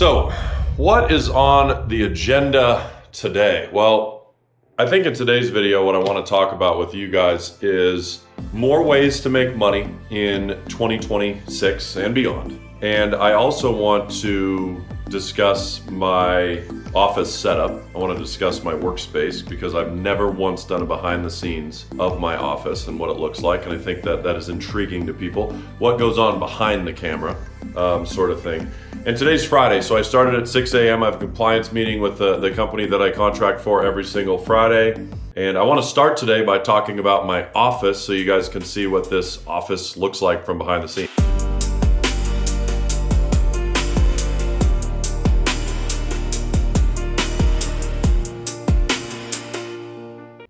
So, what is on the agenda today? Well, I think in today's video, what I want to talk about with you guys is more ways to make money in 2026 and beyond. And I also want to discuss my office setup. I want to discuss my workspace because I've never once done a behind the scenes of my office and what it looks like. And I think that is intriguing to people. What goes on behind the camera, sort of thing. And today's Friday, so I started at 6 a.m. I have a compliance meeting with the company that I contract for every single Friday. And I want to start today by talking about my office so you guys can see what this office looks like from behind the scenes.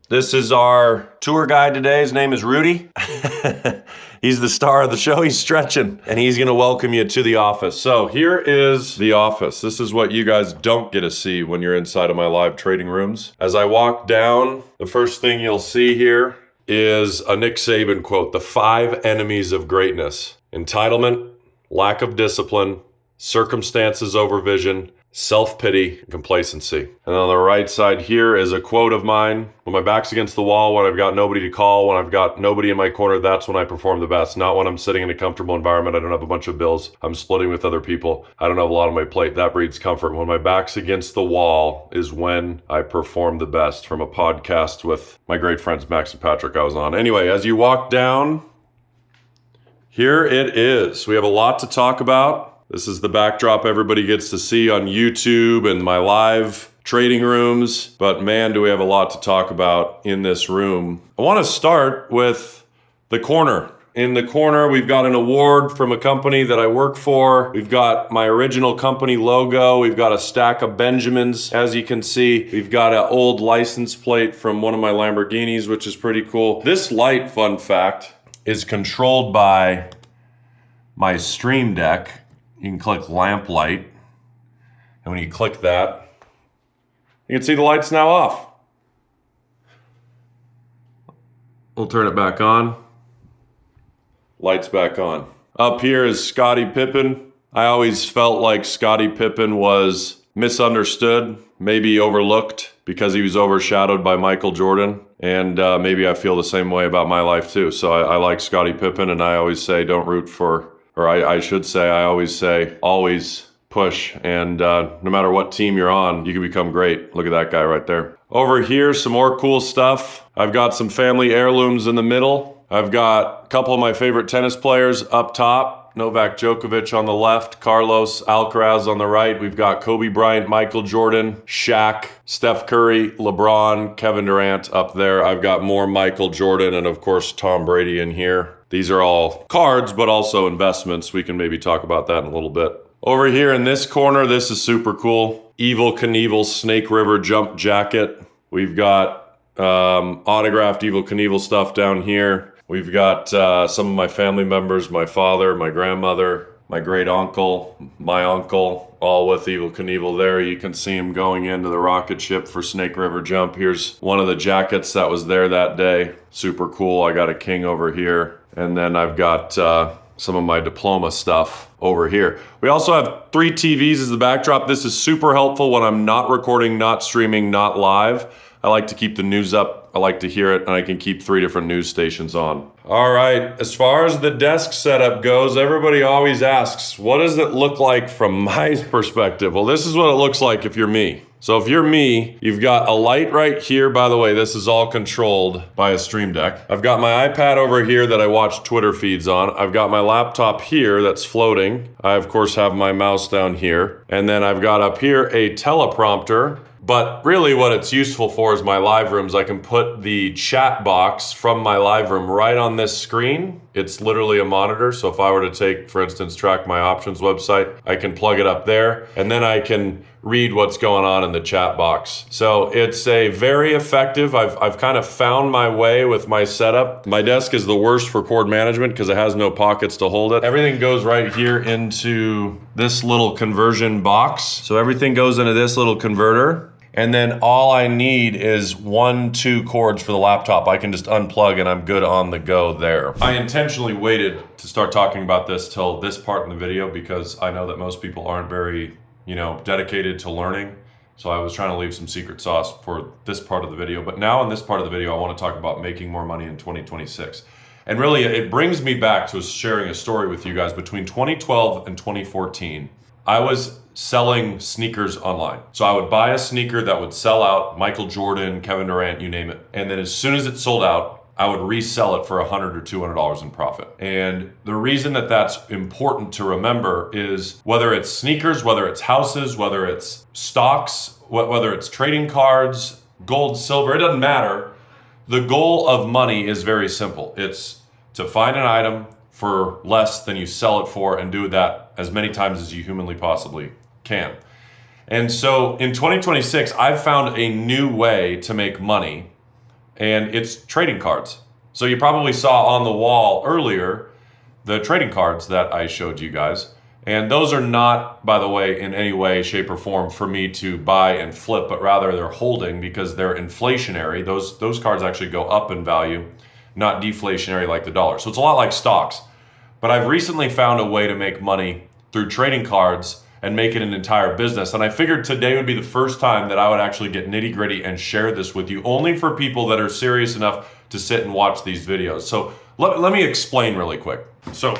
This is our tour guide today. His name is Rudy. He's the star of the show. He's stretching, and he's gonna welcome you to the office. So here is the office. This is what you guys don't get to see when you're inside of my live trading rooms. As I walk down, the first thing you'll see here is a Nick Saban quote, the 5 enemies of greatness: entitlement, lack of discipline, circumstances over vision, self-pity, and complacency. And on the right side here is a quote of mine: when my back's against the wall, when I've got nobody to call, when I've got nobody in my corner, that's when I perform the best. Not when I'm sitting in a comfortable environment, I don't have a bunch of bills, I'm splitting with other people, I don't have a lot on my plate. That breeds comfort. When my back's against the wall is when I perform the best, from a podcast with my great friends Max and Patrick I was on. Anyway, as you walk down, here it is. We have a lot to talk about. This is the backdrop everybody gets to see on YouTube and my live trading rooms. But man, do we have a lot to talk about in this room. I want to start with the corner. In the corner, we've got an award from a company that I work for. We've got my original company logo. We've got a stack of Benjamins, as you can see. We've got an old license plate from one of my Lamborghinis, which is pretty cool. This light, fun fact, is controlled by my Stream Deck. You can click lamp light, and when you click that, you can see the light's now off. We'll turn it back on. Light's back on. Up here is Scottie Pippen. I always felt like Scottie Pippen was misunderstood, maybe overlooked, because he was overshadowed by Michael Jordan. And maybe I feel the same way about my life too. So I like Scottie Pippen, and I always say don't root for, or I should say, I always say, always push. And no matter what team you're on, you can become great. Look at that guy right there. Over here, some more cool stuff. I've got some family heirlooms in the middle. I've got a couple of my favorite tennis players up top. Novak Djokovic on the left, Carlos Alcaraz on the right. We've got Kobe Bryant, Michael Jordan, Shaq, Steph Curry, LeBron, Kevin Durant up there. I've got more Michael Jordan and of course Tom Brady in here. These are all cards, but also investments. We can maybe talk about that in a little bit. Over here in this corner, this is super cool. Evel Knievel Snake River jump jacket. We've got autographed Evel Knievel stuff down here. We've got some of my family members, my father, my grandmother, my great uncle, my uncle, all with Evel Knievel there. You can see him going into the rocket ship for Snake River Jump. Here's one of the jackets that was there that day. Super cool. I got a king over here. And then I've got some of my diploma stuff over here. We also have 3 TVs as the backdrop. This is super helpful when I'm not recording, not streaming, not live. I like to keep the news up. I like to hear it, and I can keep 3 different news stations on. All right, as far as the desk setup goes, everybody always asks, what does it look like from my perspective? Well, this is what it looks like if you're me. So if you're me, you've got a light right here. By the way, this is all controlled by a Stream Deck. I've got my iPad over here that I watch Twitter feeds on. I've got my laptop here that's floating. I, of course, have my mouse down here. And then I've got up here a teleprompter. But really what it's useful for is my live rooms. I can put the chat box from my live room right on this screen. It's literally a monitor. So if I were to take, for instance, Track My Options website, I can plug it up there and then I can read what's going on in the chat box. So it's a very effective, I've kind of found my way with my setup. My desk is the worst for cord management because it has no pockets to hold it. Everything goes right here into this little conversion box. So everything goes into this little converter. And then all I need is 1-2 cords for the laptop. I can just unplug and I'm good on the go there. I intentionally waited to start talking about this till this part in the video because I know that most people aren't very dedicated to learning. So I was trying to leave some secret sauce for this part of the video. But now in this part of the video, I want to talk about making more money in 2026. And really, it brings me back to sharing a story with you guys. Between 2012 and 2014, I was selling sneakers online. So I would buy a sneaker that would sell out, Michael Jordan, Kevin Durant, you name it. And then as soon as it sold out, I would resell it for $100 or $200 in profit. And the reason that that's important to remember is whether it's sneakers, whether it's houses, whether it's stocks, whether it's trading cards, gold, silver, it doesn't matter. The goal of money is very simple. It's to find an item for less than you sell it for and do that as many times as you humanly possibly can. And so in 2026, I've found a new way to make money, and it's trading cards. So you probably saw on the wall earlier the trading cards that I showed you guys. And those are not, by the way, in any way, shape, or form for me to buy and flip, but rather they're holding because they're inflationary. Those cards actually go up in value, not deflationary like the dollar. So it's a lot like stocks. But I've recently found a way to make money through trading cards and make it an entire business. And I figured today would be the first time that I would actually get nitty gritty and share this with you, only for people that are serious enough to sit and watch these videos. So let me explain really quick. So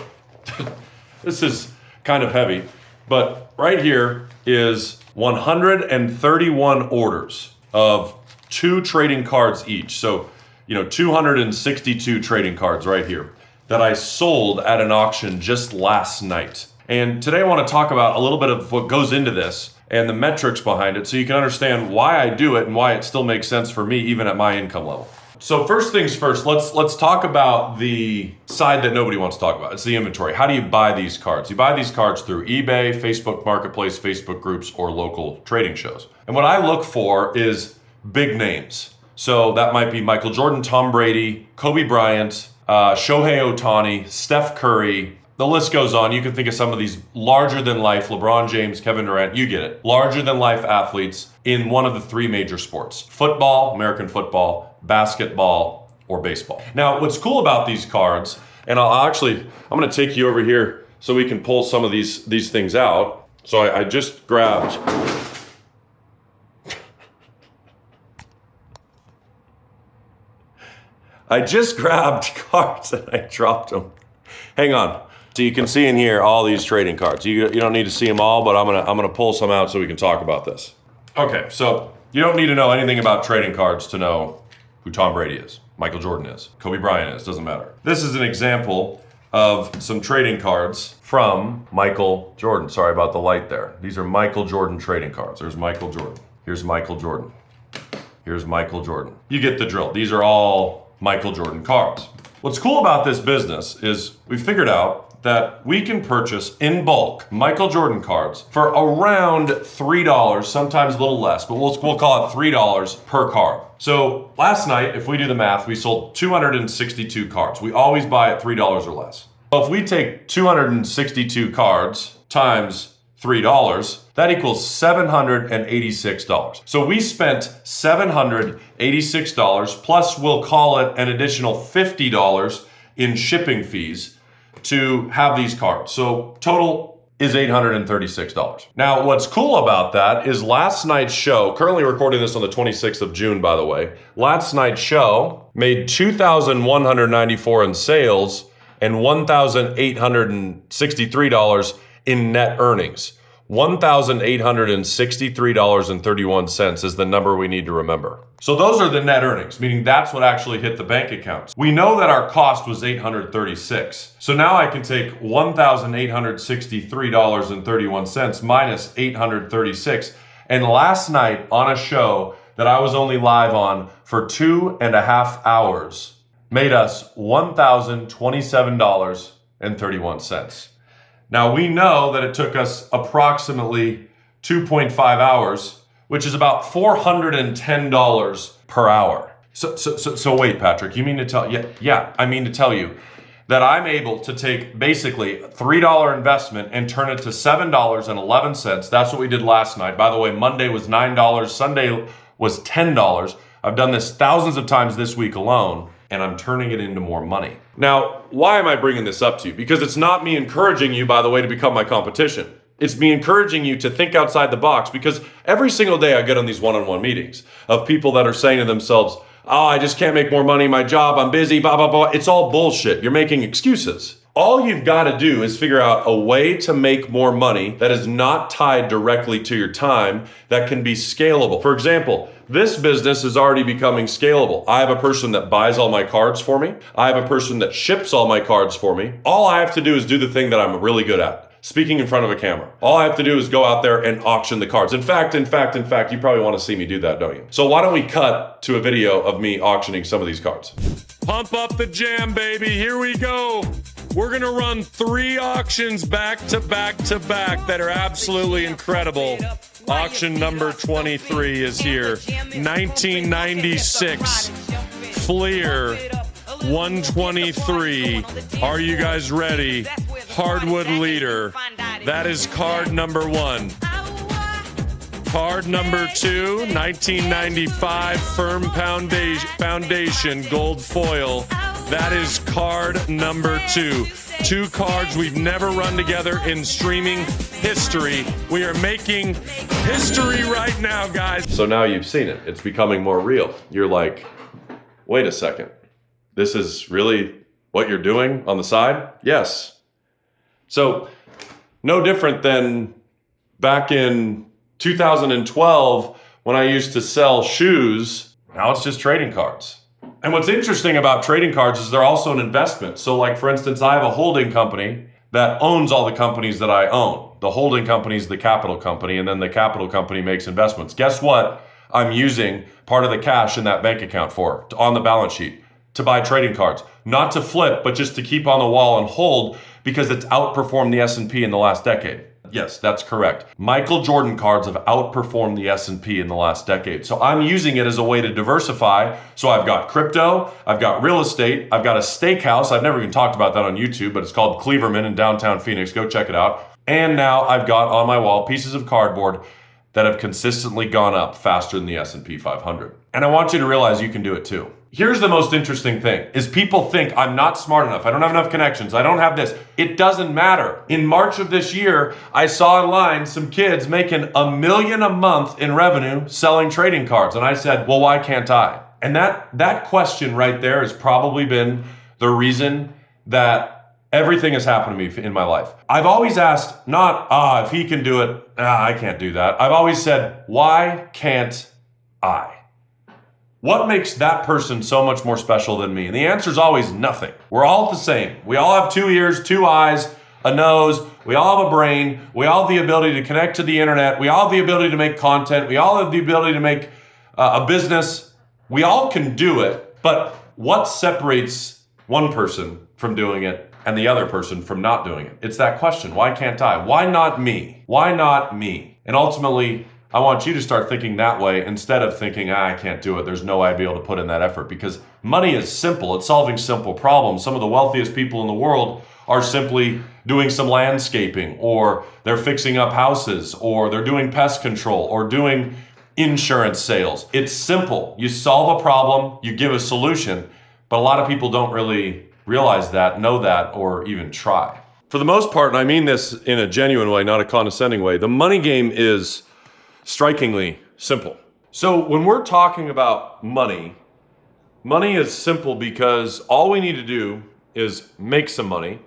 this is kind of heavy, but right here is 131 orders of 2 trading cards each. So, 262 trading cards right here that I sold at an auction just last night. And today I want to talk about a little bit of what goes into this and the metrics behind it so you can understand why I do it and why it still makes sense for me even at my income level. So first things first, let's talk about the side that nobody wants to talk about. It's the inventory. How do you buy these cards? You buy these cards through eBay, Facebook Marketplace, Facebook groups, or local trading shows. And what I look for is big names. So that might be Michael Jordan, Tom Brady, Kobe Bryant, Shohei Ohtani, Steph Curry. The list goes on. You can think of some of these larger than life, LeBron James, Kevin Durant, you get it. Larger than life athletes in one of the 3 major sports: football, American football, basketball, or baseball. Now, what's cool about these cards, and I'm going to take you over here so we can pull some of these things out. So I just grabbed cards and I dropped them. Hang on. So you can see in here all these trading cards. You don't need to see them all, but I'm gonna pull some out so we can talk about this. Okay, so you don't need to know anything about trading cards to know who Tom Brady is, Michael Jordan is, Kobe Bryant is, doesn't matter. This is an example of some trading cards from Michael Jordan. Sorry about the light there. These are Michael Jordan trading cards. There's Michael Jordan. Here's Michael Jordan. Here's Michael Jordan. You get the drill. These are all Michael Jordan cards. What's cool about this business is we figured out that we can purchase in bulk Michael Jordan cards for around $3, sometimes a little less, but we'll call it $3 per card. So last night, if we do the math, we sold 262 cards. We always buy at $3 or less. So if we take 262 cards times $3, that equals $786. So we spent $786, plus we'll call it an additional $50 in shipping fees to have these cards. So total is $836. Now, what's cool about that is last night's show, currently recording this on the 26th of June, by the way, last night's show made $2,194 in sales and $1,863 in net earnings. $1,863.31 is the number we need to remember. So those are the net earnings, meaning that's what actually hit the bank accounts. We know that our cost was $836. So now I can take $1,863.31 minus $836. And last night on a show that I was only live on for 2.5 hours made us $1,027.31. Now, we know that it took us approximately 2.5 hours, which is about $410 per hour. So wait, Patrick, you mean to tell, I mean to tell you that I'm able to take basically a $3 investment and turn it to $7.11. That's what we did last night. By the way, Monday was $9, Sunday was $10. I've done this thousands of times this week alone, and I'm turning it into more money. Now, why am I bringing this up to you? Because it's not me encouraging you, by the way, to become my competition. It's me encouraging you to think outside the box, because every single day I get on these one-on-one meetings of people that are saying to themselves, oh, I just can't make more money, my job, I'm busy, blah, blah, blah. It's all bullshit. You're making excuses. All you've got to do is figure out a way to make more money that is not tied directly to your time, that can be scalable. For example, this business is already becoming scalable. I have a person that buys all my cards for me. I have a person that ships all my cards for me. All I have to do is do the thing that I'm really good at. Speaking in front of a camera. All I have to do is go out there and auction the cards. In fact, you probably want to see me do that, don't you? So why don't we cut to a video of me auctioning some of these cards? Pump up the jam, baby. Here we go. We're going to run 3 auctions back to back to back that are absolutely incredible. Auction number 23 is here. 1996 Fleer 123. Are you guys ready? Hardwood leader. That is card number 1. Card number 2, 1995 Firm Foundation Gold Foil. That is card number 2. 2 cards we've never run together in streaming history. We are making history right now, guys. So now you've seen it. It's becoming more real. You're like, wait a second. This is really what you're doing on the side? Yes. So no different than back in 2012 when I used to sell shoes. Now it's just trading cards. And what's interesting about trading cards is they're also an investment. So like, for instance, I have a holding company that owns all the companies that I own. The holding company is the capital company, and then the capital company makes investments. Guess what I'm using part of the cash in that bank account for, on the balance sheet, to buy trading cards. Not to flip, but just to keep on the wall and hold, because it's outperformed the S&P in the last decade. Yes, that's correct. Michael Jordan cards have outperformed the S&P in the last decade. So I'm using it as a way to diversify. So I've got crypto, I've got real estate, I've got a steakhouse. I've never even talked about that on YouTube, but it's called Cleaverman in downtown Phoenix. Go check it out. And now I've got on my wall pieces of cardboard that have consistently gone up faster than the S&P 500. And I want you to realize you can do it too. Here's the most interesting thing, is people think I'm not smart enough. I don't have enough connections. I don't have this. It doesn't matter. In March of this year, I saw online some kids making $1 million a month in revenue selling trading cards. And I said, well, why can't I? And that question right there has probably been the reason that everything has happened to me in my life. I've always asked, not, if he can do it, I can't do that. I've always said, why can't I? What makes that person so much more special than me? And the answer is always nothing. We're all the same. We all have 2 ears, 2 eyes, a nose. We all have a brain. We all have the ability to connect to the internet. We all have the ability to make content. We all have the ability to make a business. We all can do it. But what separates one person from doing it and the other person from not doing it? It's that question. Why can't I? Why not me? Why not me? And ultimately, I want you to start thinking that way instead of thinking, I can't do it. There's no way I'd be able to put in that effort, because money is simple. It's solving simple problems. Some of the wealthiest people in the world are simply doing some landscaping, or they're fixing up houses, or they're doing pest control, or doing insurance sales. It's simple. You solve a problem, you give a solution, but a lot of people don't really realize that, know that, or even try. For the most part, and I mean this in a genuine way, not a condescending way, the money game is strikingly simple. So when we're talking about money is simple because all we need to do is make some money.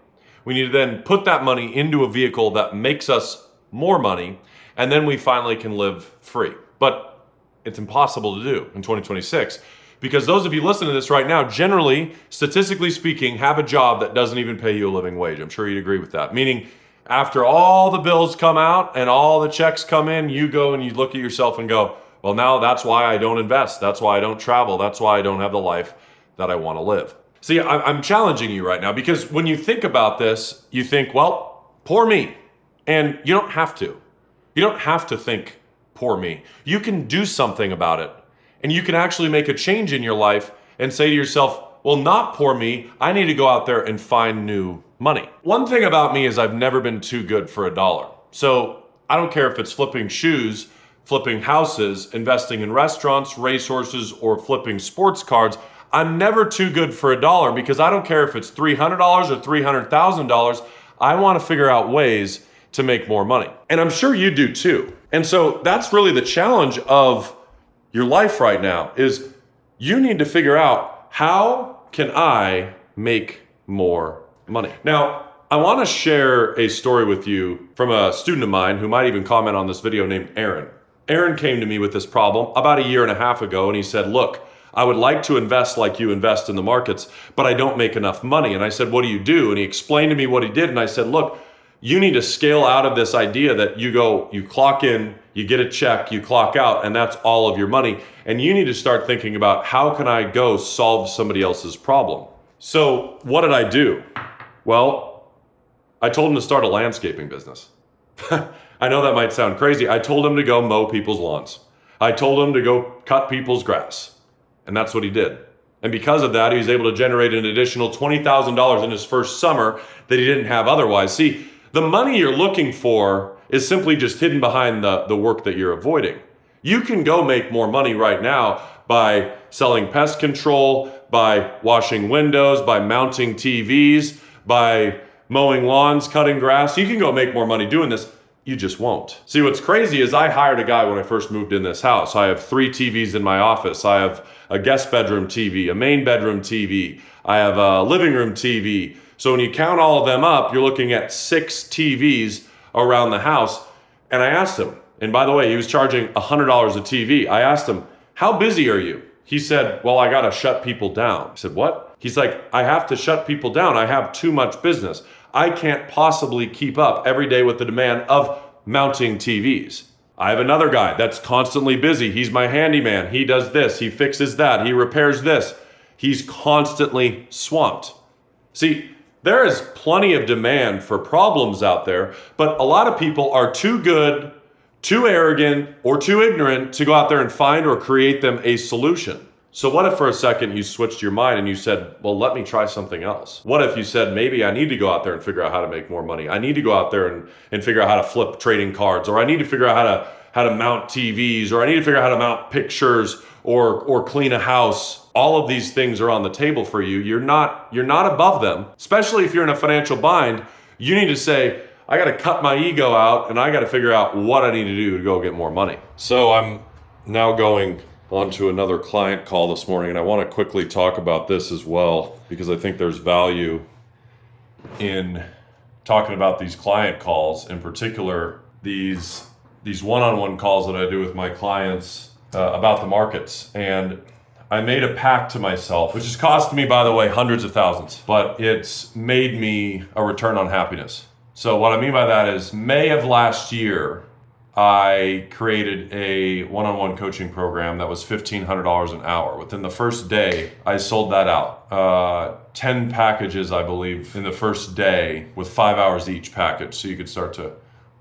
We need to then put that money into a vehicle that makes us more money, and then we finally can live free. But it's impossible to do in 2026, because those of you listening to this right now, generally, statistically speaking, have a job that doesn't even pay you a living wage. I'm sure you'd agree with that. Meaning, after all the bills come out and all the checks come in, you go and you look at yourself and go, well, now that's why I don't invest. That's why I don't travel. That's why I don't have the life that I want to live. See, I'm challenging you right now, because when you think about this, you think, well, poor me. And you don't have to. You don't have to think, poor me. You can do something about it. And you can actually make a change in your life and say to yourself, well, not poor me. I need to go out there and find new money. One thing about me is I've never been too good for $1. So I don't care if it's flipping shoes, flipping houses, investing in restaurants, racehorses, or flipping sports cards. I'm never too good for $1, because I don't care if it's $300 or $300,000. I want to figure out ways to make more money. And I'm sure you do too. And so that's really the challenge of your life right now is you need to figure out, how can I make more money? Now, I want to share a story with you from a student of mine who might even comment on this video named Aaron. Aaron came to me with this problem about 1.5 years ago, and he said, look, I would like to invest like you invest in the markets, but I don't make enough money. And I said, what do you do? And he explained to me what he did. And I said, look, you need to scale out of this idea that you clock in, you get a check, you clock out, and that's all of your money. And you need to start thinking about, how can I go solve somebody else's problem? So what did I do? Well, I told him to start a landscaping business. I know that might sound crazy. I told him to go mow people's lawns. I told him to go cut people's grass. And that's what he did. And because of that, he was able to generate an additional $20,000 in his first summer that he didn't have otherwise. See, the money you're looking for is simply just hidden behind the work that you're avoiding. You can go make more money right now by selling pest control, by washing windows, by mounting TVs, by mowing lawns, cutting grass. You can go make more money doing this. You just won't. See, what's crazy is I hired a guy when I first moved in this house. I have 3 TVs in my office. I have a guest bedroom TV, a main bedroom TV. I have a living room TV. So when you count all of them up, you're looking at 6 TVs around the house. And I asked him, and by the way, he was charging $100 a TV. I asked him, how busy are you? He said, well, I got to shut people down. I said, what? He's like, I have to shut people down. I have too much business. I can't possibly keep up every day with the demand of mounting TVs. I have another guy that's constantly busy. He's my handyman. He does this. He fixes that. He repairs this. He's constantly swamped. See, there is plenty of demand for problems out there, but a lot of people are too good, too arrogant, or too ignorant to go out there and find or create them a solution. So what if for a second you switched your mind and you said, well, let me try something else? What if you said, maybe I need to go out there and figure out how to make more money. I need to go out there and figure out how to flip trading cards, or I need to figure out how to mount TVs, or I need to figure out how to mount pictures or clean a house. All of these things are on the table for you. You're not above them, especially if you're in a financial bind. You need to say, I got to cut my ego out and I got to figure out what I need to do to go get more money. So I'm now going onto another client call this morning, and I want to quickly talk about this as well, because I think there's value in talking about these client calls, in particular these one-on-one calls that I do with my clients about the markets. And I made a pact to myself, which has cost me, by the way, hundreds of thousands, but it's made me a return on happiness. So what I mean by that is, May of last year, I created a one-on-one coaching program that was $1,500 an hour. Within the first day, I sold that out. 10 packages, I believe, in the first day, with 5 hours each package. So you could start to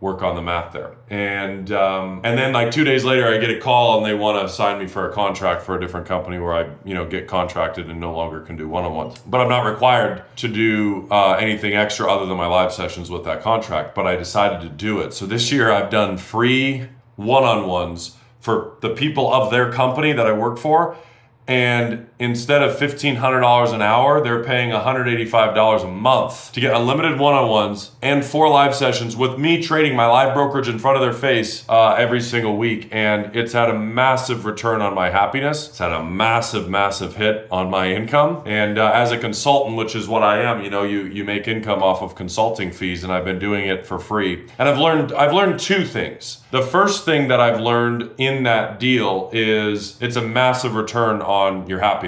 work on the math there. And then like 2 days later, I get a call and they want to sign me for a contract for a different company where I get contracted and no longer can do one-on-ones. But I'm not required to do anything extra other than my live sessions with that contract. But I decided to do it. So this year I've done free one-on-ones for the people of their company that I work for. And instead of $1,500 an hour, they're paying $185 a month to get unlimited one-on-ones and 4 live sessions with me trading my live brokerage in front of their face every single week. And it's had a massive return on my happiness. It's had a massive, massive hit on my income. And as a consultant, which is what I am, you make income off of consulting fees, and I've been doing it for free. And I've learned 2 things. The first thing that I've learned in that deal is it's a massive return on your happiness.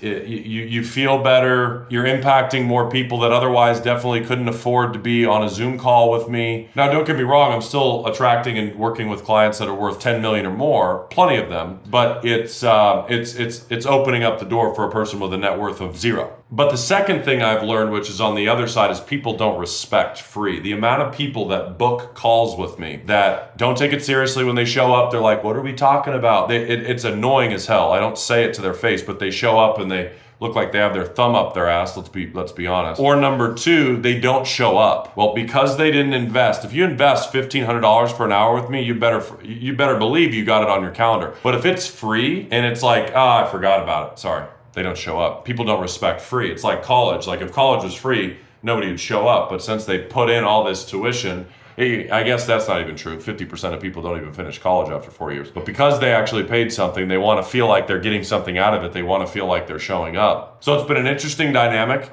You feel better. You're impacting more people that otherwise definitely couldn't afford to be on a Zoom call with me. Now, don't get me wrong. I'm still attracting and working with clients that are worth 10 million or more, plenty of them. But it's opening up the door for a person with a net worth of 0. But the second thing I've learned, which is on the other side, is people don't respect free. The amount of people that book calls with me that don't take it seriously when they show up, they're like, what are we talking about? It's annoying as hell. I don't say it to their face, but they show up and they look like they have their thumb up their ass, let's be honest. Or number 2, they don't show up. Well, because they didn't invest. If you invest $1,500 for an hour with me, you better believe you got it on your calendar. But if it's free and it's like, I forgot about it, sorry. They don't show up. People don't respect free. It's like college. Like if college was free, nobody would show up. But since they put in all this tuition, I guess that's not even true. 50% of people don't even finish college after 4 years. But because they actually paid something, they want to feel like they're getting something out of it. They want to feel like they're showing up. So it's been an interesting dynamic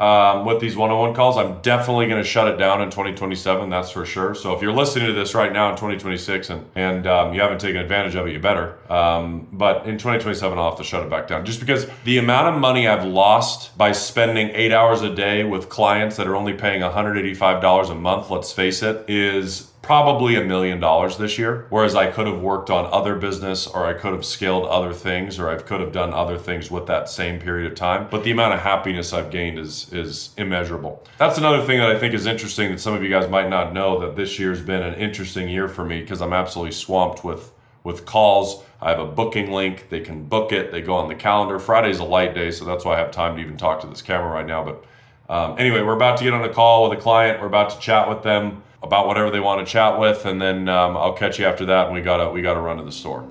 with these one-on-one calls. I'm definitely going to shut it down in 2027, that's for sure. So if you're listening to this right now in 2026 and you haven't taken advantage of it, you better. But in 2027, I'll have to shut it back down. Just because the amount of money I've lost by spending 8 hours a day with clients that are only paying $185 a month, let's face it, is probably $1 million this year, whereas I could have worked on other business, or I could have scaled other things, or I could have done other things with that same period of time. But the amount of happiness I've gained is immeasurable. That's another thing that I think is interesting that some of you guys might not know, that this year's been an interesting year for me because I'm absolutely swamped with calls. I have a booking link. They can book it. They go on the calendar. Friday's a light day, so that's why I have time to even talk to this camera right now. But anyway, we're about to get on a call with a client. We're about to chat with them about whatever they want to chat with, and then I'll catch you after that, and we gotta run to the store.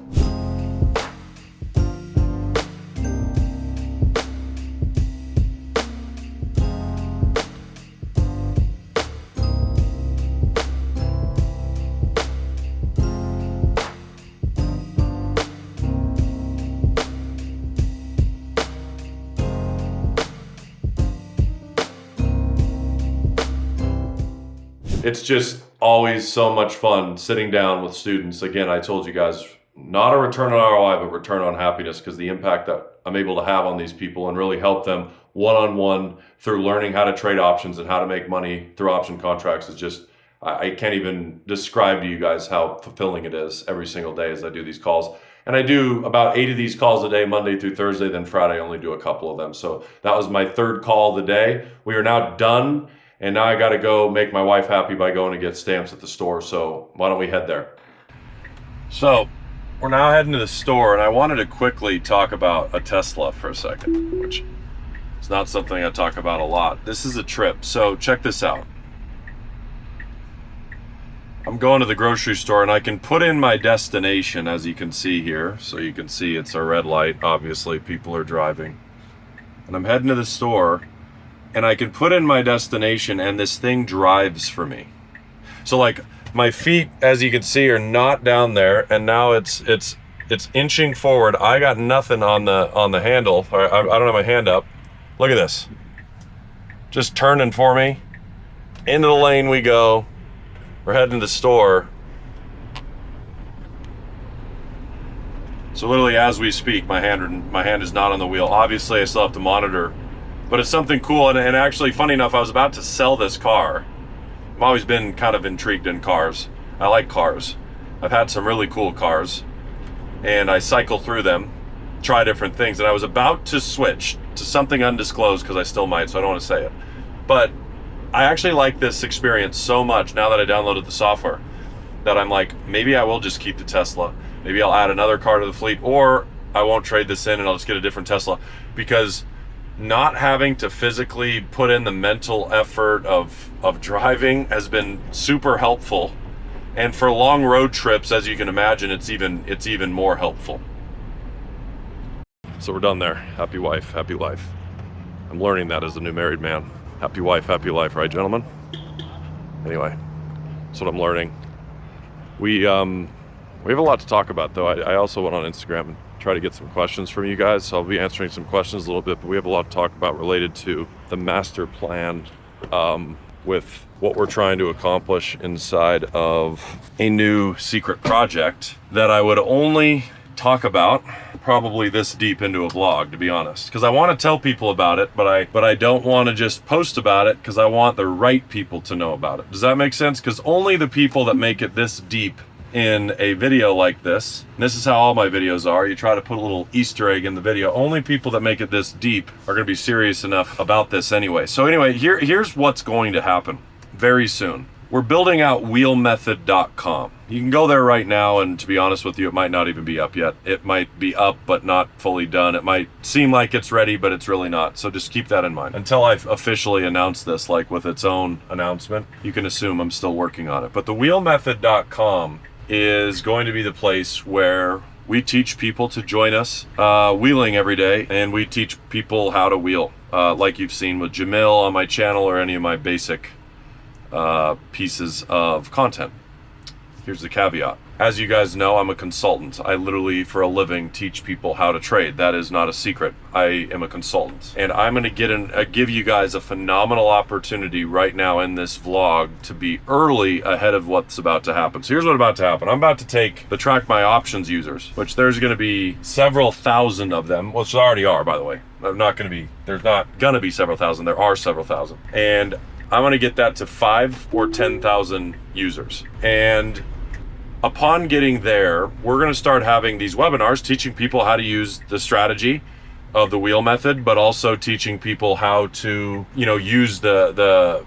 It's just always so much fun sitting down with students. Again, I told you guys, not a return on ROI, but return on happiness, because the impact that I'm able to have on these people and really help them one-on-one through learning how to trade options and how to make money through option contracts is just, I can't even describe to you guys how fulfilling it is every single day as I do these calls. And I do about 8 of these calls a day, Monday through Thursday, then Friday I only do a couple of them. So that was my 3rd call of the day. We are now done. And now I got to go make my wife happy by going to get stamps at the store. So why don't we head there? So we're now heading to the store, and I wanted to quickly talk about a Tesla for a second, which is not something I talk about a lot. This is a trip. So check this out. I'm going to the grocery store, and I can put in my destination, as you can see here. So you can see it's a red light. Obviously, people are driving. And I'm heading to the store, and I can put in my destination, and this thing drives for me. So like my feet, as you can see, are not down there, and now it's inching forward. I got nothing on the handle. I don't have my hand up. Look at this. Just turning for me. Into the lane we go. We're heading to the store. So literally as we speak, my hand is not on the wheel. Obviously I still have to monitor, but it's something cool. And actually, funny enough, I was about to sell this car. I've always been kind of intrigued in cars. I like cars. I've had some really cool cars, and I cycle through them, try different things, and I was about to switch to something undisclosed, because I still might, so I don't want to say it. But I actually like this experience so much now that I downloaded the software, that I'm like, maybe I will just keep the Tesla. Maybe I'll add another car to the fleet, or I won't trade this in and I'll just get a different Tesla, because not having to physically put in the mental effort of driving has been super helpful. And for long road trips, as you can imagine, it's even more helpful. So we're done there. Happy wife, happy life. I'm learning that as a new married man. Happy wife, happy life, right, gentlemen? Anyway, that's what I'm learning. We have a lot to talk about, though. I also went on Instagram and try to get some questions from you guys, so I'll be answering some questions a little bit, but we have a lot to talk about related to the master plan with what we're trying to accomplish inside of a new secret project that I would only talk about probably this deep into a vlog, to be honest, because I want to tell people about it, but I don't want to just post about it, because I want the right people to know about it. Does that make sense? Because only the people that make it this deep in a video like this, and this is how all my videos are, you try to put a little Easter egg in the video, only people that make it this deep are going to be serious enough about this anyway. So anyway, here's what's going to happen very soon. We're building out wheelmethod.com. You can go there right now, and to be honest with you, it might not even be up yet. It might be up, but not fully done. It might seem like it's ready, but it's really not. So just keep that in mind. Until I've officially announced this, like with its own announcement, you can assume I'm still working on it. But the wheelmethod.com is going to be the place where we teach people to join us wheeling every day, and we teach people how to wheel, like you've seen with Jamil on my channel or any of my basic pieces of content. Here's the caveat. As you guys know, I'm a consultant. I literally, for a living, teach people how to trade. That is not a secret. I am a consultant. And I'm going to give you guys a phenomenal opportunity right now in this vlog to be early ahead of what's about to happen. So here's what's about to happen. I'm about to take the Track My Options users, which there's going to be several thousand of them, which there already are, by the way. There's not going to be several thousand. There are several thousand. And I'm going to get that to 5 or 10,000 users. And upon getting there, we're going to start having these webinars teaching people how to use the strategy of the wheel method, but also teaching people how to, use the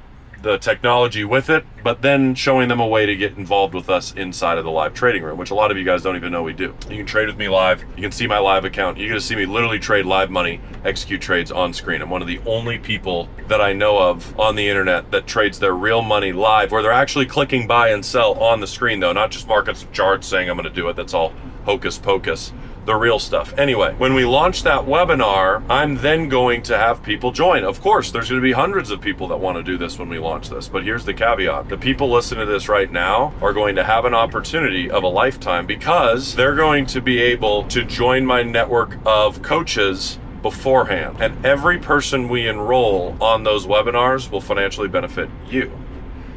technology with it, but then showing them a way to get involved with us inside of the live trading room, which a lot of you guys don't even know we do. You can trade with me live. You can see my live account. You're going to see me literally trade live money, execute trades on screen. I'm one of the only people that I know of on the internet that trades their real money live, where they're actually clicking buy and sell on the screen, though, not just marking some charts saying I'm going to do it. That's all hocus pocus. The real stuff. Anyway, when we launch that webinar, I'm then going to have people join. Of course, there's going to be hundreds of people that want to do this when we launch this, but here's the caveat. The people listening to this right now are going to have an opportunity of a lifetime because they're going to be able to join my network of coaches beforehand. And every person we enroll on those webinars will financially benefit you.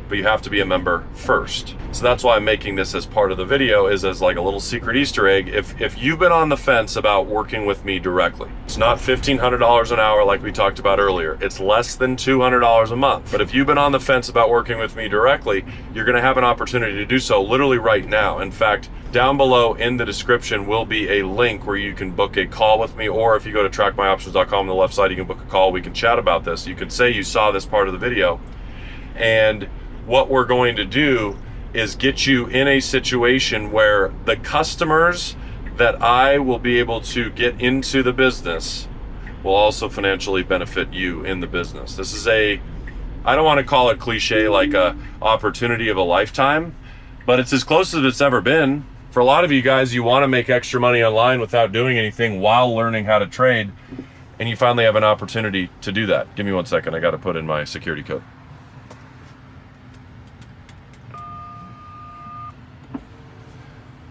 But you have to be a member first. So that's why I'm making this as part of the video, is as like a little secret Easter egg. If you've been on the fence about working with me directly, it's not $1,500 an hour like we talked about earlier. It's less than $200 a month. But if you've been on the fence about working with me directly, you're gonna have an opportunity to do so literally right now. In fact, down below in the description will be a link where you can book a call with me, or if you go to trackmyoptions.com on the left side, you can book a call. We can chat about this. You can say you saw this part of the video, and what we're going to do is get you in a situation where the customers that I will be able to get into the business will also financially benefit you in the business. This is I don't want to call it cliche like a opportunity of a lifetime, but it's as close as it's ever been. For a lot of you guys, you want to make extra money online without doing anything while learning how to trade, and you finally have an opportunity to do that. Give me 1 second. I got to put in my security code.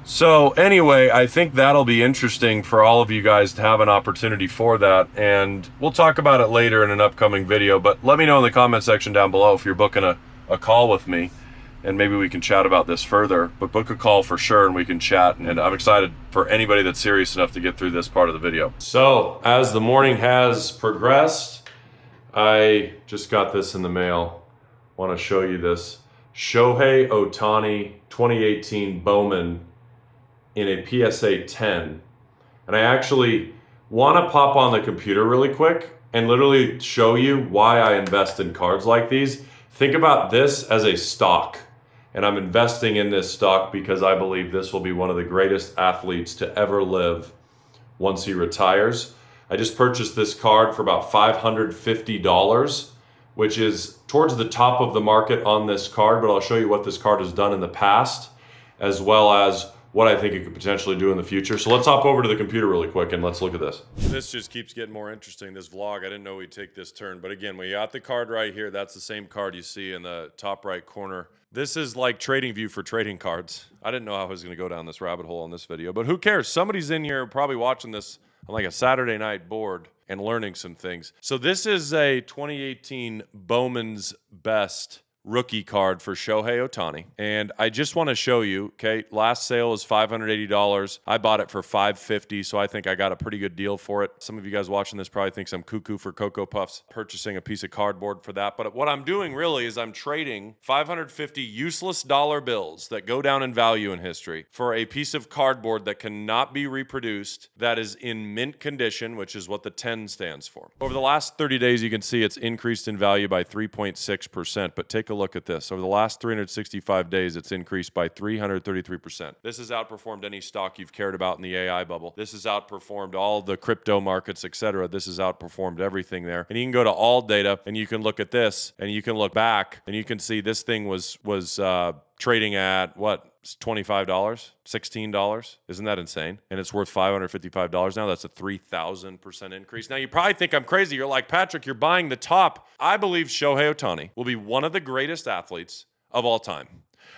So anyway, I think that'll be interesting for all of you guys to have an opportunity for that, and we'll talk about it later in an upcoming video, but let me know in the comment section down below if you're booking a call with me, and maybe we can chat about this further. But book a call for sure and we can chat, and I'm excited for anybody that's serious enough to get through this part of the video. So as the morning has progressed, I just got this in the mail. I want to show you this. Shohei Ohtani 2018 Bowman in a PSA 10. And I actually want to pop on the computer really quick and literally show you why I invest in cards like these. Think about this as a stock. And I'm investing in this stock because I believe this will be one of the greatest athletes to ever live once he retires. I just purchased this card for about $550, which is towards the top of the market on this card, but I'll show you what this card has done in the past, as well as what I think it could potentially do in the future. So let's hop over to the computer really quick and let's look at this. This just keeps getting more interesting, this vlog. I didn't know we'd take this turn, but again, we got the card right here. That's the same card you see in the top right corner. This is like TradingView for trading cards. I didn't know I was gonna go down this rabbit hole on this video, but who cares? Somebody's in here probably watching this on like a Saturday night bored and learning some things. So this is a 2018 Bowman's Best rookie card for Shohei Ohtani. And I just want to show you, okay, last sale is $580. I bought it for $550, so I think I got a pretty good deal for it. Some of you guys watching this probably thinks I'm cuckoo for Cocoa Puffs, purchasing a piece of cardboard for that. But what I'm doing really is I'm trading 550 useless dollar bills that go down in value in history for a piece of cardboard that cannot be reproduced, that is in mint condition, which is what the 10 stands for. Over the last 30 days, you can see it's increased in value by 3.6%, but take a look at this. Over the last 365 days, it's increased by 333%. This has outperformed any stock you've cared about in the AI bubble. This has outperformed all the crypto markets, etc. This has outperformed everything there. And you can go to all data and you can look at this and you can look back and you can see this thing was trading at what? $25, $16. Isn't that insane? And it's worth $555 now. That's a 3,000% increase. Now, you probably think I'm crazy. You're like, Patrick, you're buying the top. I believe Shohei Ohtani will be one of the greatest athletes of all time.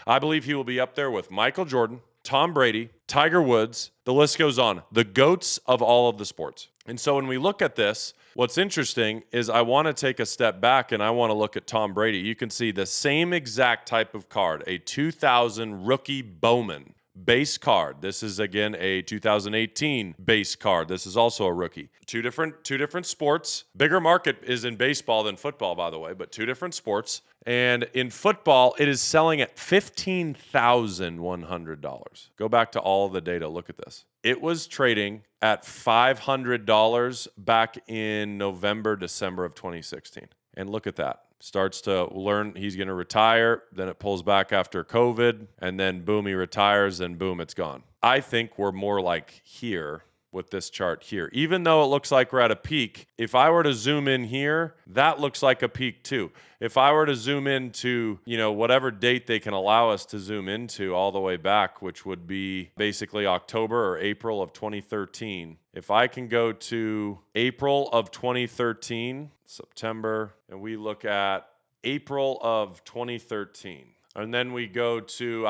I believe he will be up there with Michael Jordan, Tom Brady, Tiger Woods. The list goes on. The GOATs of all of the sports. And so when we look at this, what's interesting is I want to take a step back and I want to look at Tom Brady. You can see the same exact type of card, a 2000 rookie Bowman base card. This is again a 2018 base card. This is also a rookie. Two different sports. Bigger market is in baseball than football, by the way, but two different sports. And in football, it is selling at $15,100. Go back to all of the data. Look at this. It was trading at $500 back in November, December of 2016. And look at that. Starts to learn he's going to retire. Then it pulls back after COVID. And then boom, he retires and boom, it's gone. I think we're more like here with this chart here. Even though it looks like we're at a peak, if I were to zoom in here, that looks like a peak too. If I were to zoom into, whatever date they can allow us to zoom into all the way back, which would be basically October or April of 2013. If I can go to April of 2013, September, and we look at April of 2013, and then we go to,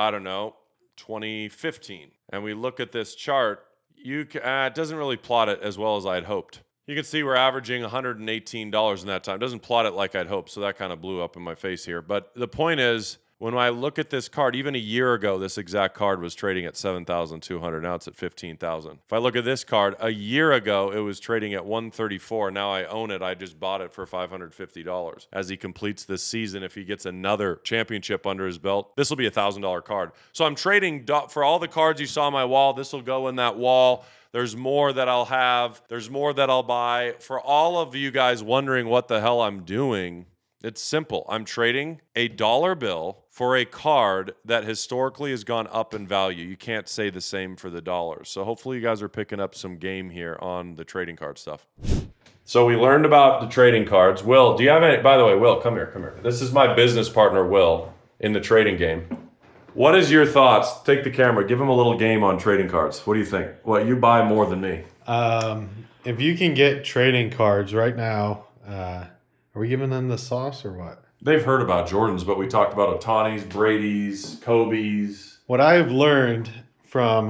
2015, and we look at this chart, it doesn't really plot it as well as I'd hoped. You can see we're averaging $118 in that time. It doesn't plot it like I'd hoped, so that kind of blew up in my face here. But the point is, when I look at this card, even a year ago, this exact card was trading at $7,200. Now it's at $15,000. If I look at this card, a year ago, it was trading at $134. Now I own it. I just bought it for $550. As he completes this season, if he gets another championship under his belt, this will be a $1,000 card. So I'm trading for all the cards you saw on my wall. This will go in that wall. There's more that I'll have. There's more that I'll buy. For all of you guys wondering what the hell I'm doing, it's simple. I'm trading a dollar bill for a card that historically has gone up in value. You can't say the same for the dollars. So hopefully you guys are picking up some game here on the trading card stuff. So we learned about the trading cards. Will, do you have any? By the way, Will, come here. This is my business partner, Will, in the trading game. What is your thoughts? Take the camera. Give him a little game on trading cards. What do you think? Well, you buy more than me. If you can get trading cards right now, are we giving them the sauce or what? They've heard about Jordans, but we talked about Ohtani's, Brady's, Kobe's. What I've learned from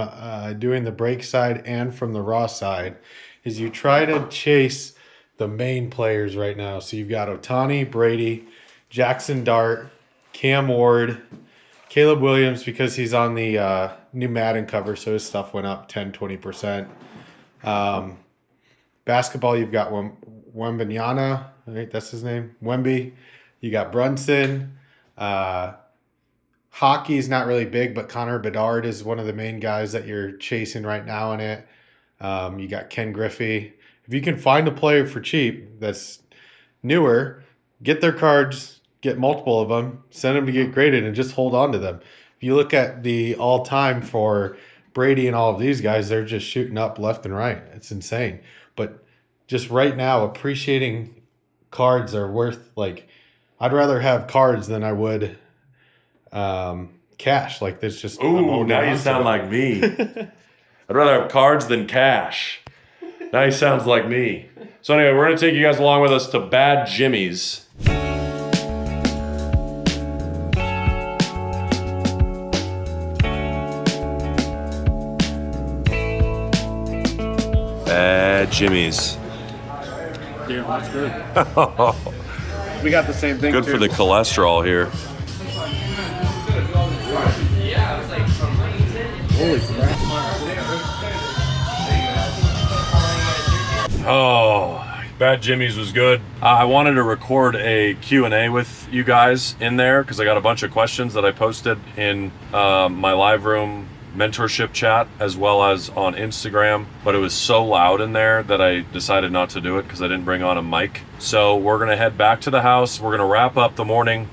doing the break side and from the raw side is you try to chase the main players right now. So you've got Ohtani, Brady, Jackson Dart, Cam Ward, Caleb Williams, because he's on the new Madden cover, so his stuff went up 10, 20%. Basketball, you've got Wembanyama, right? That's his name, Wemby. You got Brunson. Hockey is not really big, but Connor Bedard is one of the main guys that you're chasing right now in it. You got Ken Griffey. If you can find a player for cheap that's newer, get their cards, get multiple of them, send them to get graded, and just hold on to them. If you look at the all-time for Brady and all of these guys, they're just shooting up left and right. It's insane. But just right now, appreciating cards are worth, I'd rather have cards than I would cash. There's just... Ooh, now you sound like me. I'd rather have cards than cash. Now he sounds like me. So anyway, we're going to take you guys along with us to Bad Jimmy's. Bad Jimmy's. Yeah, that's good. We got the same thing. Good too. for the cholesterol here. Holy crap. Oh, Bad Jimmy's was good. I wanted to record a Q&A with you guys in there because I got a bunch of questions that I posted in my live room mentorship chat as well as on Instagram, but it was so loud in there that I decided not to do it because I didn't bring on a mic. So we're gonna head back to the house. We're gonna wrap up the morning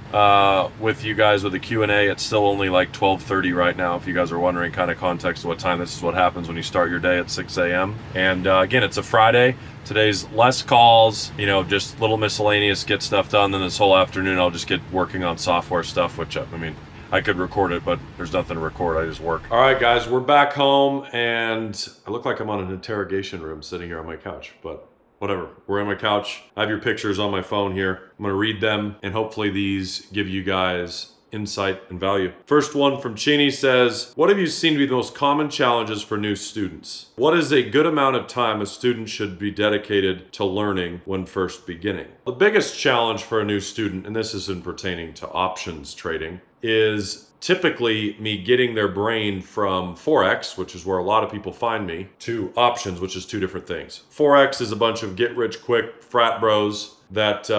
with you guys with a Q&A. It's still only like 12:30 right now. If you guys are wondering kind of context of what time, this is what happens when you start your day at 6 a.m. And again, it's a Friday. Today's less calls, just little miscellaneous, get stuff done. Then this whole afternoon, I'll just get working on software stuff, which I could record it, but there's nothing to record. I just work. All right, guys, we're back home, and I look like I'm on an interrogation room sitting here on my couch, but whatever. We're on my couch. I have your pictures on my phone here. I'm going to read them, and hopefully these give you guys insight and value. First one from Cheney says, what have you seen to be the most common challenges for new students? What is a good amount of time a student should be dedicated to learning when first beginning? The biggest challenge for a new student, and this isn't pertaining to options trading, is typically me getting their brain from Forex, which is where a lot of people find me, to options, which is two different things. Forex is a bunch of get-rich-quick frat bros that,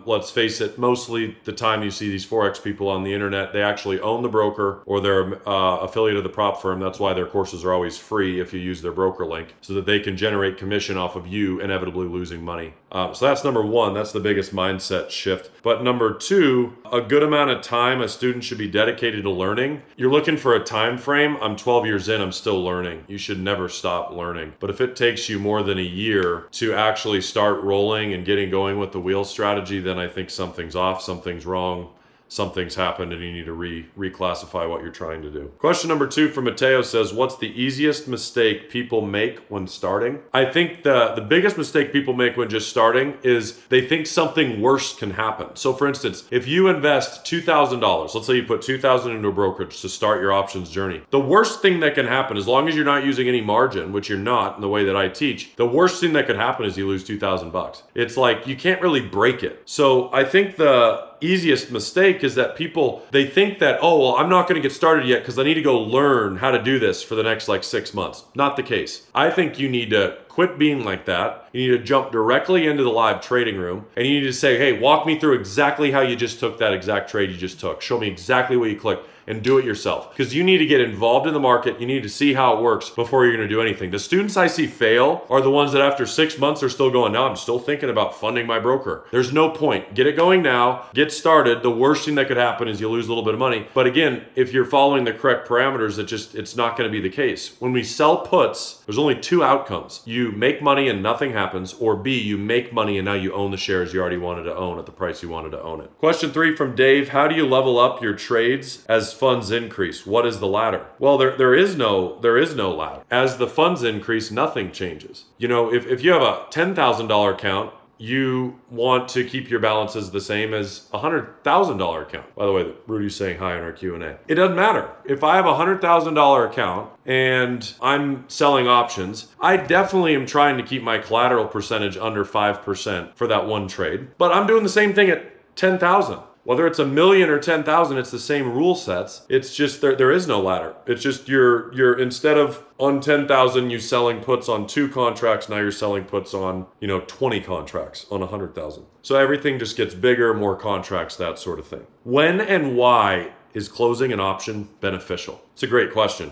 let's face it, mostly the time you see these Forex people on the internet, they actually own the broker or they're affiliate of the prop firm. That's why their courses are always free if you use their broker link, so that they can generate commission off of you inevitably losing money. So that's number one. That's the biggest mindset shift. But number two, a good amount of time a student should be dedicated to learning. You're looking for a time frame. I'm 12 years in, I'm still learning. You should never stop learning. But if it takes you more than a year to actually start rolling and getting going with the wheel strategy, then I think something's off, something's wrong, something's happened, and you need to reclassify what you're trying to do. Question number 2 from Mateo says, what's the easiest mistake people make when starting? I think the biggest mistake people make when just starting is they think something worse can happen. So for instance, if you invest $2,000, let's say you put $2,000 into a brokerage to start your options journey, the worst thing that can happen, as long as you're not using any margin, which you're not in the way that I teach, the worst thing that could happen is you lose $2,000. It's like, you can't really break it. So I think the easiest mistake is that people, they think that, oh, well, I'm not going to get started yet because I need to go learn how to do this for the next 6 months. Not the case. I think you need to quit being like that. You need to jump directly into the live trading room and you need to say, hey, walk me through exactly how you just took that exact trade you just took. Show me exactly what you clicked and do it yourself. Because you need to get involved in the market. You need to see how it works before you're going to do anything. The students I see fail are the ones that after 6 months are still going, no, I'm still thinking about funding my broker. There's no point. Get it going now. Get started. The worst thing that could happen is you lose a little bit of money. But again, if you're following the correct parameters, it's not going to be the case. When we sell puts, there's only 2 outcomes. You make money and nothing happens, or B, you make money and now you own the shares you already wanted to own at the price you wanted to own it. Question 3 from Dave, how do you level up your trades as funds increase? What is the ladder? Well, there is no ladder. As the funds increase, nothing changes. You know, if you have a $10,000 account, you want to keep your balances the same as a $100,000 account. By the way, Rudy's saying hi in our Q&A. It doesn't matter. If I have a $100,000 account and I'm selling options, I definitely am trying to keep my collateral percentage under 5% for that one trade. But I'm doing the same thing at 10,000. Whether it's 1 million or 10,000, it's the same rule sets. It's just there is no ladder. It's just you're instead of on 10,000 you selling puts on 2 contracts, now you're selling puts on 20 contracts on 100,000. So everything just gets bigger, more contracts, that sort of thing. When and why is closing an option beneficial? It's a great question.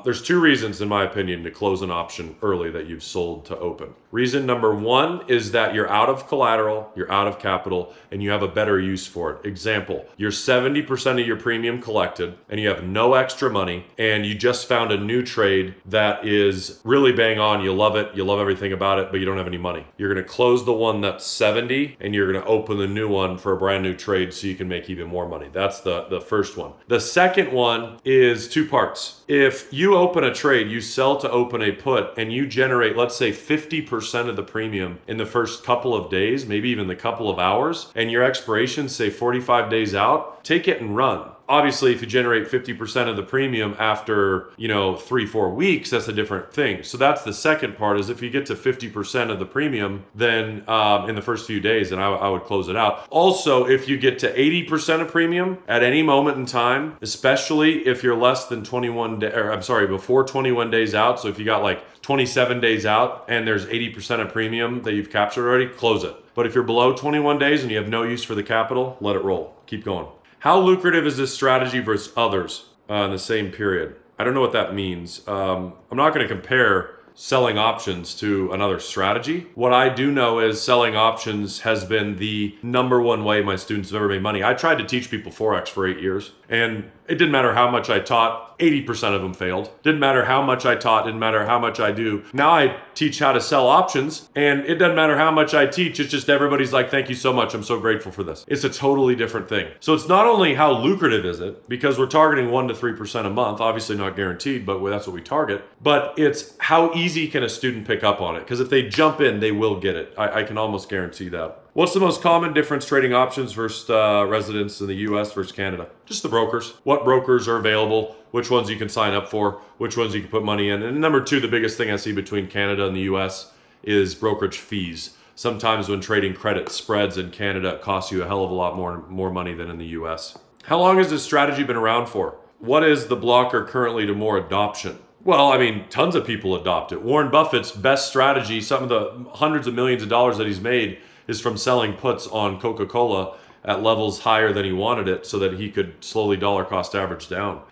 There's 2 reasons, in my opinion, to close an option early that you've sold to open. Reason number 1 is that you're out of collateral, you're out of capital, and you have a better use for it. Example, you're 70% of your premium collected, and you have no extra money, and you just found a new trade that is really bang on. You love it, you love everything about it, but you don't have any money. You're going to close the one that's 70, and you're going to open the new one for a brand new trade so you can make even more money. That's the first one. The second one is 2 parts. If you open a trade, you sell to open a put, and you generate, let's say, 50% of the premium in the first couple of days, maybe even the couple of hours, and your expiration, say 45 days out, take it and run. Obviously, if you generate 50% of the premium after, 3-4 weeks, that's a different thing. So that's the second part, is if you get to 50% of the premium, then in the first few days, then I would close it out. Also, if you get to 80% of premium at any moment in time, especially if you're less than before 21 days out. So if you got 27 days out and there's 80% of premium that you've captured already, close it. But if you're below 21 days and you have no use for the capital, let it roll. Keep going. How lucrative is this strategy versus others in the same period? I don't know what that means. I'm not going to compare selling options to another strategy. What I do know is selling options has been the number one way my students have ever made money. I tried to teach people Forex for 8 years, and it didn't matter how much I taught. 80% of them failed. Didn't matter how much I taught, didn't matter how much I do. Now I teach how to sell options, and it doesn't matter how much I teach. It's just everybody's like, thank you so much. I'm so grateful for this. It's a totally different thing. So it's not only how lucrative is it, because we're targeting 1 to 3% a month, obviously not guaranteed, but that's what we target. But it's how easy can a student pick up on it? Because if they jump in, they will get it. I can almost guarantee that. What's the most common difference trading options versus residents in the US versus Canada? Just the brokers. What brokers are available, which ones you can sign up for, which ones you can put money in. And number two, the biggest thing I see between Canada and the US is brokerage fees. Sometimes when trading credit spreads in Canada, it costs you a hell of a lot more money than in the US. How long has this strategy been around for? What is the blocker currently to more adoption? Well, I mean, tons of people adopt it. Warren Buffett's best strategy, some of the hundreds of millions of dollars that he's made, is from selling puts on Coca-Cola at levels higher than he wanted it so that he could slowly dollar cost average down.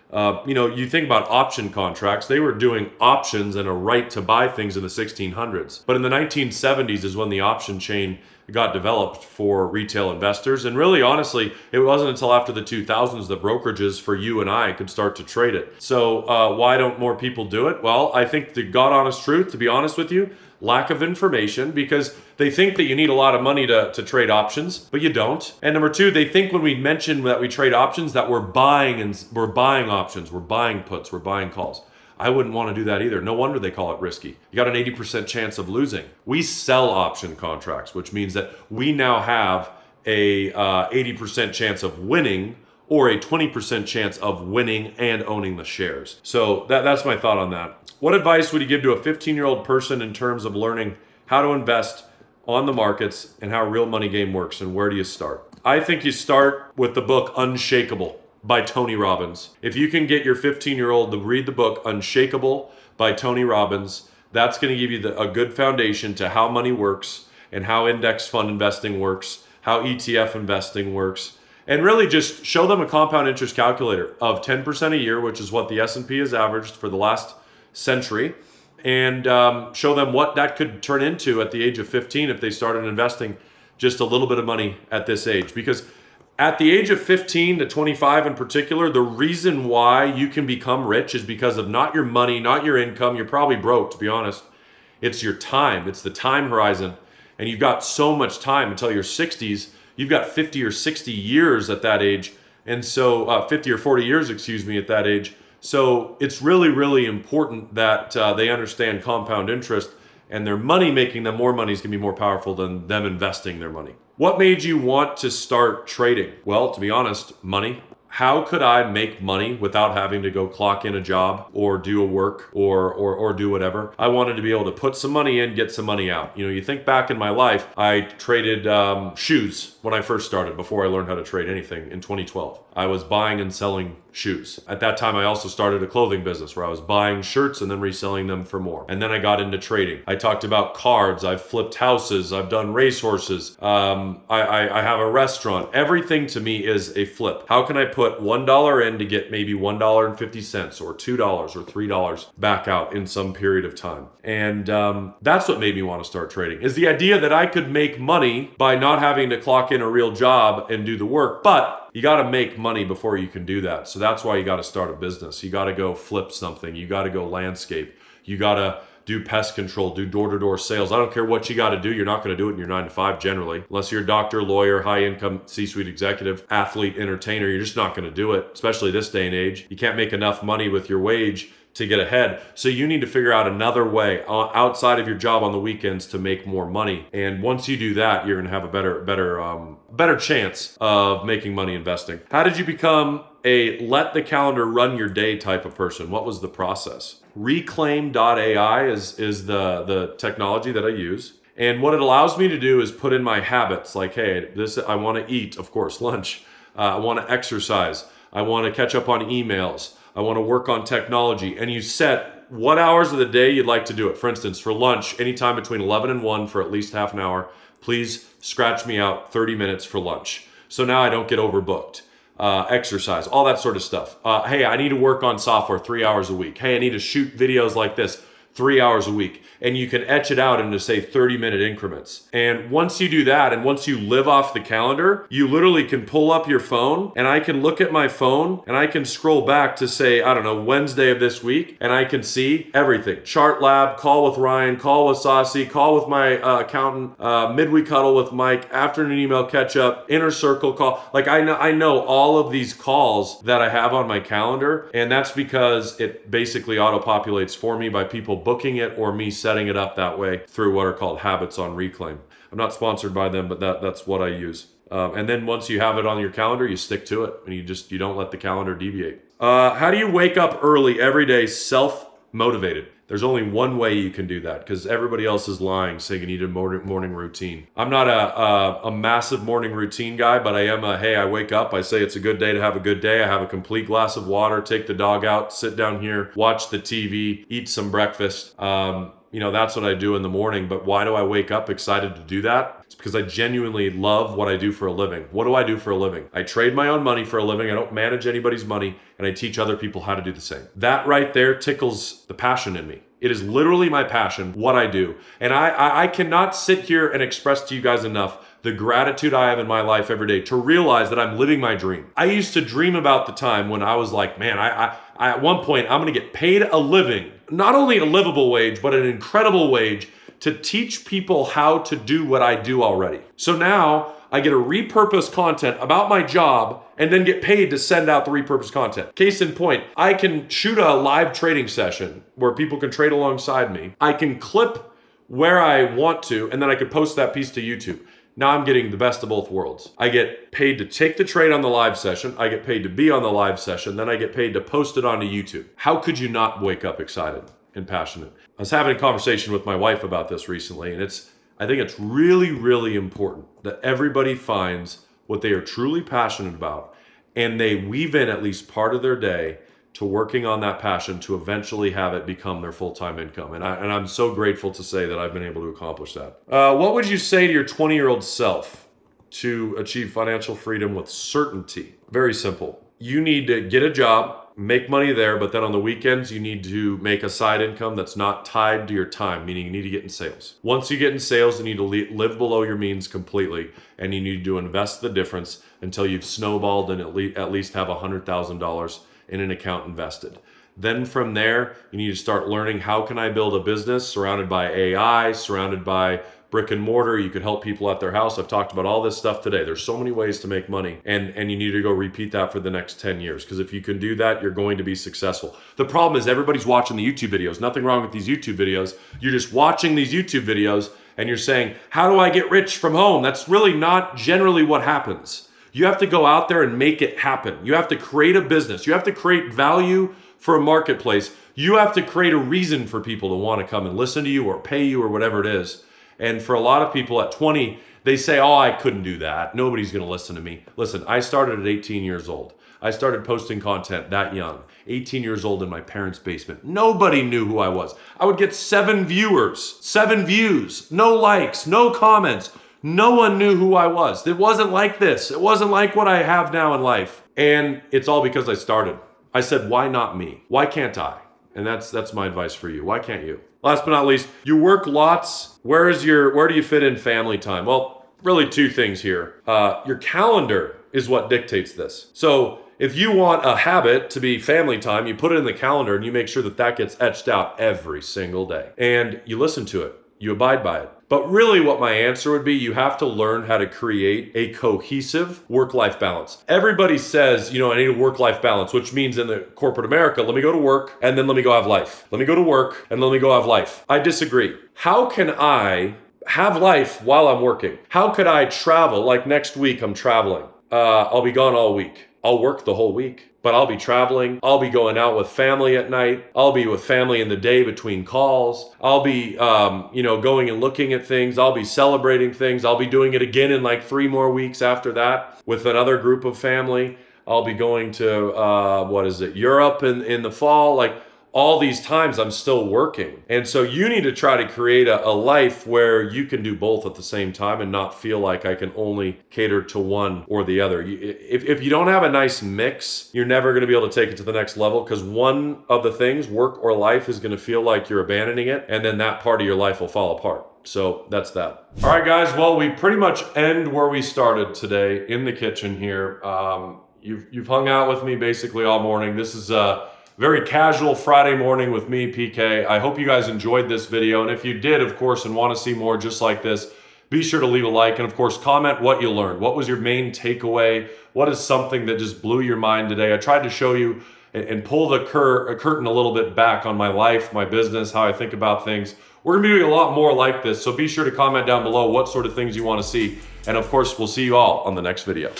You think about option contracts. They were doing options and a right to buy things in the 1600s. But in the 1970s is when the option chain got developed for retail investors. And really, honestly, it wasn't until after the 2000s that brokerages for you and I could start to trade it. So why don't more people do it? Well, I think the God honest truth, to be honest with you, lack of information, because they think that you need a lot of money to trade options, but you don't. And number two, they think when we mention that we trade options that we're buying options, we're buying puts, we're buying calls. I wouldn't want to do that either. No wonder they call it risky. You got an 80% chance of losing. We sell option contracts, which means that we now have a 80% chance of winning or a 20% chance of winning and owning the shares. So that's my thought on that. What advice would you give to a 15-year-old person in terms of learning how to invest on the markets and how a real money game works, and where do you start? I think you start with the book Unshakable by Tony Robbins. If you can get your 15-year-old to read the book Unshakable by Tony Robbins, that's going to give you a good foundation to how money works and how index fund investing works, how ETF investing works, and really just show them a compound interest calculator of 10% a year, which is what the S&P has averaged for the last century, and show them what that could turn into at the age of 15 if they started investing just a little bit of money at this age. Because at the age of 15 to 25 in particular, the reason why you can become rich is because of not your money, not your income. You're probably broke, to be honest. It's your time. It's the time horizon. And you've got so much time until your 60s. You've got 50 or 60 years at that age. And so 50 or 40 years, at that age. So it's really, really important that they understand compound interest, and their money making them more money is going to be more powerful than them investing their money. What made you want to start trading? Well, to be honest, money. How could I make money without having to go clock in a job or do a work or do whatever? I wanted to be able to put some money in, get some money out. You think back in my life, I traded shoes when I first started, before I learned how to trade anything in 2012. I was buying and selling shoes. At that time, I also started a clothing business where I was buying shirts and then reselling them for more. And then I got into trading. I talked about cards. I've flipped houses. I've done racehorses. I have a restaurant. Everything to me is a flip. How can I put $1 in to get maybe $1.50 or $2 or $3 back out in some period of time? And that's what made me want to start trading, is the idea that I could make money by not having to clock in a real job and do the work. But you got to make money before you can do that. So that's why you got to start a business. You got to go flip something. You got to go landscape. You got to do pest control, do door-to-door sales. I don't care what you got to do. You're not going to do it in your 9 to 5 generally. Unless you're a doctor, lawyer, high-income C-suite executive, athlete, entertainer, you're just not going to do it, especially this day and age. You can't make enough money with your wage to get ahead. So you need to figure out another way outside of your job on the weekends to make more money. And once you do that, you're going to have a better chance of making money investing. How did you become a let the calendar run your day type of person? What was the process? Reclaim.ai is the technology that I use. And what it allows me to do is put in my habits, like, hey, I want to eat, of course, lunch. I want to exercise. I want to catch up on emails. I want to work on technology. And you set what hours of the day you'd like to do it. For instance, for lunch, anytime between 11 and 1 for at least half an hour, please scratch me out 30 minutes for lunch. So now I don't get overbooked. Exercise, all that sort of stuff. Hey, I need to work on software 3 hours a week. Hey, I need to shoot videos like this 3 hours a week. And you can etch it out into, say, 30-minute increments. And once you do that, and once you live off the calendar, you literally can pull up your phone, and I can look at my phone, and I can scroll back to, say, I don't know, Wednesday of this week, and I can see everything. Chart Lab, call with Ryan, call with Saucy, call with my accountant, midweek huddle with Mike, afternoon email catch-up, inner circle call. Like, I know all of these calls that I have on my calendar, and that's because it basically auto-populates for me by people booking it or me setting it up that way through what are called habits on Reclaim. I'm not sponsored by them, but that's what I use. And then once you have it on your calendar, you stick to it, and you don't let the calendar deviate. How do you wake up early every day self-motivated? There's only one way you can do that, because everybody else is lying, saying you need a morning routine. I'm not a massive morning routine guy, but I am hey, I wake up, I say it's a good day to have a good day. I have a complete glass of water, take the dog out, sit down here, watch the TV, eat some breakfast. That's what I do in the morning. But why do I wake up excited to do that? It's because I genuinely love what I do for a living. What do I do for a living? I trade my own money for a living. I don't manage anybody's money, and I teach other people how to do the same. That right there tickles the passion in me. It is literally my passion, what I do. And I cannot sit here and express to you guys enough the gratitude I have in my life every day to realize that I'm living my dream. I used to dream about the time when I was like, man, I at one point, I'm gonna get paid a living, not only a livable wage, but an incredible wage to teach people how to do what I do already. So now I get to repurpose content about my job and then get paid to send out the repurposed content. Case in point, I can shoot a live trading session where people can trade alongside me. I can clip where I want to, and then I could post that piece to YouTube. Now I'm getting the best of both worlds. I get paid to take the trade on the live session. I get paid to be on the live session. Then I get paid to post it onto YouTube. How could you not wake up excited and passionate? I was having a conversation with my wife about this recently, and I think it's really, really important that everybody finds what they are truly passionate about, and they weave in at least part of their day to working on that passion to eventually have it become their full-time income. And I'm so grateful to say that I've been able to accomplish that. What would you say to your 20-year-old self to achieve financial freedom with certainty? Very simple. You need to get a job, make money there, but then on the weekends, you need to make a side income that's not tied to your time, meaning you need to get in sales. Once you get in sales, you need to live below your means completely, and you need to invest the difference until you've snowballed and at least have $100,000 in an account invested. Then from there, you need to start learning, how can I build a business surrounded by AI, surrounded by brick and mortar? You could help people at their house. I've talked about all this stuff today. There's so many ways to make money, and you need to go repeat that for the next 10 years, because if you can do that, you're going to be successful. The problem is everybody's watching the YouTube videos. Nothing wrong with these YouTube videos. You're just watching these YouTube videos and you're saying, how do I get rich from home? That's really not generally what happens. You have to go out there and make it happen. You have to create a business. You have to create value for a marketplace. You have to create a reason for people to want to come and listen to you or pay you or whatever it is. And for a lot of people at 20, they say, oh, I couldn't do that. Nobody's going to listen to me. Listen, I started at 18 years old. I started posting content that young, 18 years old in my parents' basement. Nobody knew who I was. I would get 7 viewers, 7 views, no likes, no comments. No one knew who I was. It wasn't like this. It wasn't like what I have now in life. And it's all because I started. I said, why not me? Why can't I? And that's my advice for you. Why can't you? Last but not least, you work lots. Where do you fit in family time? Well, really 2 things here. Your calendar is what dictates this. So if you want a habit to be family time, you put it in the calendar and you make sure that gets etched out every single day. And you listen to it. You abide by it. But really what my answer would be, you have to learn how to create a cohesive work-life balance. Everybody says, I need a work-life balance, which means in the corporate America, let me go to work and then let me go have life. Let me go to work and let me go have life. I disagree. How can I have life while I'm working? How could I travel? Like next week, I'm traveling. I'll be gone all week. I'll work the whole week, but I'll be traveling. I'll be going out with family at night. I'll be with family in the day between calls. I'll be, going and looking at things. I'll be celebrating things. I'll be doing it again in like 3 more weeks after that with another group of family. I'll be going to, Europe in the fall. Like all these times I'm still working. And so you need to try to create a life where you can do both at the same time and not feel like I can only cater to one or the other. If you don't have a nice mix, you're never going to be able to take it to the next level, because one of the things, work or life, is going to feel like you're abandoning it, and then that part of your life will fall apart. So that's that. All right, guys. Well, we pretty much end where we started today, in the kitchen here. You've hung out with me basically all morning. This is very casual Friday morning with me, PK. I hope you guys enjoyed this video. And if you did, of course, and want to see more just like this, be sure to leave a like. And of course, comment what you learned. What was your main takeaway? What is something that just blew your mind today? I tried to show you and pull the curtain a little bit back on my life, my business, how I think about things, We're gonna be doing a lot more like this, so be sure to comment down below what sort of things you wanna see. And of course, we'll see you all on the next video.